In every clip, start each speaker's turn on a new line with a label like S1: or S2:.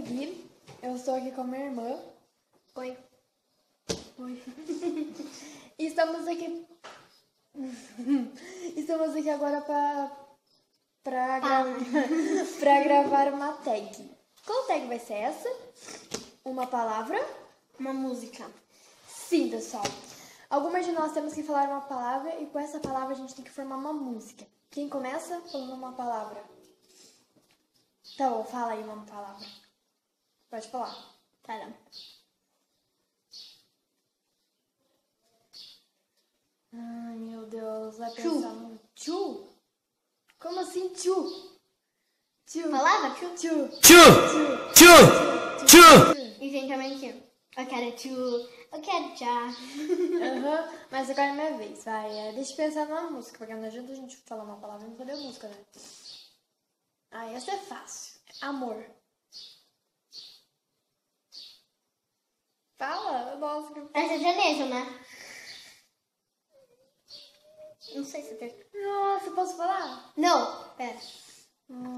S1: Gui. Eu estou aqui com a minha irmã.
S2: Oi.
S1: Oi. E estamos aqui... Estamos aqui agora pra gravar uma tag. Qual tag vai ser essa? Uma palavra?
S2: Uma música.
S1: Sim, pessoal. Algumas de nós temos que falar uma palavra e com essa palavra a gente tem que formar uma música. Quem começa falando uma palavra? Então, fala aí uma palavra. Pode falar.
S2: Tá.
S1: Ai, meu Deus. Vai pensar no... Tchu? Como assim, tchu? Tchu.
S2: Palavra? Tchu.
S1: Tchu.
S3: Tchu! Tchu! Tchu!
S2: E vem também aqui. Eu quero tchu. Eu quero tchá.
S1: Aham. Mas agora é minha vez. Vai, deixa eu pensar numa música, porque não adianta a gente falar uma palavra e não saber a música, né? Ah, essa é fácil. Amor. Fala. Nossa, que...
S2: É sertanejo, né? Não sei se tem.
S1: Nossa, posso falar?
S2: Não, pera.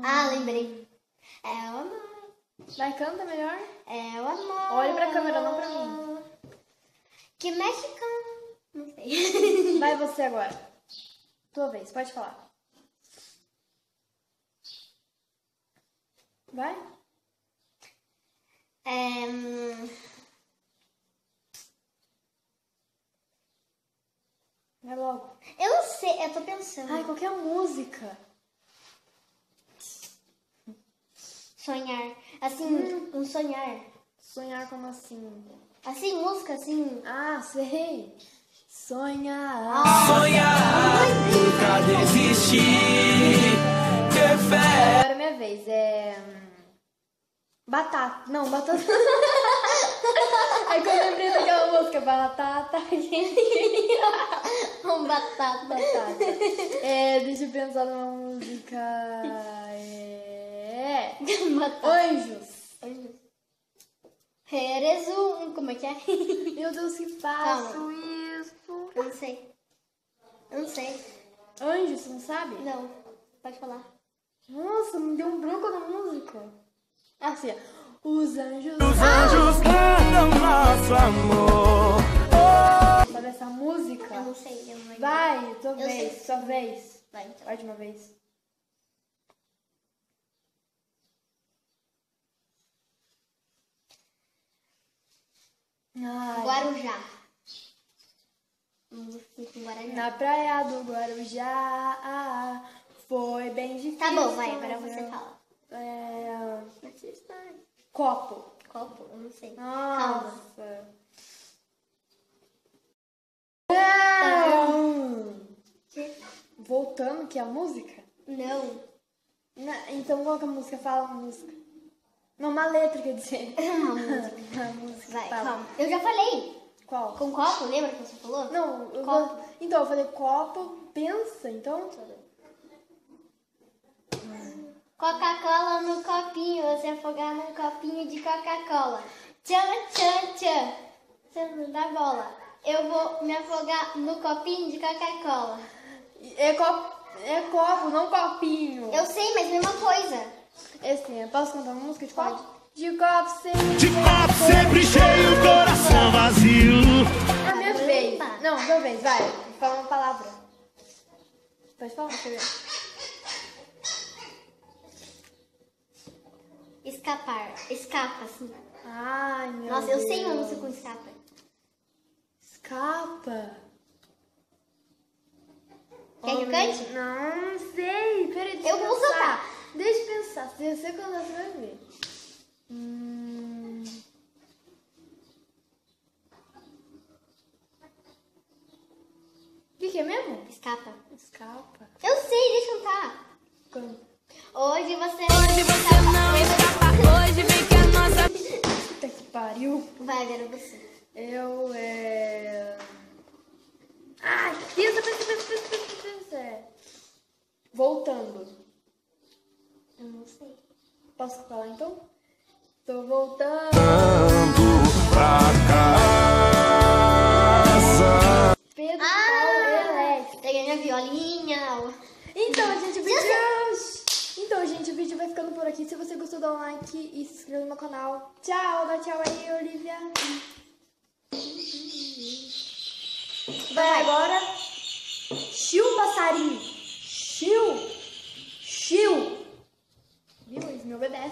S2: Ah, lembrei. É o amor.
S1: Vai, canta melhor.
S2: É o amor.
S1: Olha pra câmera, não pra mim.
S2: Que mexe com... Não sei.
S1: Vai você agora. Tua vez, pode falar. Vai. Vai logo.
S2: Eu não sei, eu tô pensando.
S1: Ai, qualquer música.
S2: Sonhar. Assim, um sonhar.
S1: Sonhar como assim?
S2: Assim, música, assim.
S1: Ah, sei. Sonhar.
S3: Sonhar, nunca desistir, ter fé.
S1: Agora é minha vez. Batata. Não, batata. Aí quando eu lembrei daquela música, batata.
S2: Um batata.
S1: Batata. Deixa eu pensar numa música.
S2: Batata.
S1: Anjos.
S2: Eres um... Como é que é?
S1: Meu Deus, que faço
S2: Calma.
S1: isso.
S2: Eu não sei. Eu não sei.
S1: Anjos, você não sabe?
S2: Não. Pode falar.
S1: Nossa, me deu um branco na música. Assim, ó. Os anjos.
S3: Os anjos cantam nosso amor.
S1: Sabe essa música?
S2: Eu não sei. Eu não lembro.
S1: Vai, tua
S2: Eu
S1: vez,
S2: sei.
S1: sua vez.
S2: Vai, então.
S1: Vai de uma vez. Ai.
S2: Guarujá. Música com Guarujá.
S1: Na praia do Guarujá foi bem difícil.
S2: Tá bom, vai. Agora
S1: mas
S2: você
S1: eu-
S2: fala.
S1: Copo.
S2: Copo? Eu não sei. Calma.
S1: Nossa. Não. Voltando, que é a música?
S2: Não.
S1: Então qual que a música fala? A música? Não, uma letra, quer dizer.
S2: Uma música.
S1: Uma música
S2: Vai,
S1: fala.
S2: calma. Eu já falei.
S1: Qual?
S2: Com copo, lembra que você falou?
S1: Não,
S2: Copo.
S1: Então, eu falei copo, pensa, então.
S2: Coca-Cola no copinho, você afogar num copinho de Coca-Cola. Tchan, tchan, tchan. Você não dá bola. Eu vou me afogar no copinho de Coca-Cola.
S1: É copo, não copinho.
S2: Eu sei, mas mesma coisa.
S1: Assim, eu posso cantar uma música de copo? De copo sempre.
S3: De copo sempre cheio, coração vazio.
S1: É minha vez.
S2: Opa.
S1: Não, sua vez, vai. Fala uma palavra. Pode falar, deixa eu ver.
S2: Escapar. Escapa, assim.
S1: Ai, meu
S2: Nossa,
S1: Deus.
S2: eu sei uma música com escapa.
S1: Escapa.
S2: Quer que eu cante?
S1: Não sei. Peraí, deixa
S2: Eu vou
S1: pensar.
S2: cantar.
S1: Deixa eu pensar. Se você cantar, você vai ver. O que é mesmo?
S2: Escapa.
S1: Escapa.
S2: Eu sei, deixa eu cantar.
S1: Canta.
S2: Hoje você não
S4: escapa, hoje vem que a nossa...
S1: Puta que pariu.
S2: Vai, agora você.
S1: Ai, pensa. Voltando.
S2: Eu não sei.
S1: Posso falar então? Tô voltando.
S3: Pra casa.
S1: Pedro Paulo Elétrico.
S2: Peguei minha violinha.
S1: Então, a gente pediu. Então, a gente, o vídeo vai ficando por aqui. Se você gostou, dá um like e se inscreva no meu canal. Tchau, dá tchau aí, Olivia. Vai agora. Chiu, passarinho. Chiu. Chiu. Viu? Eles me obedecem.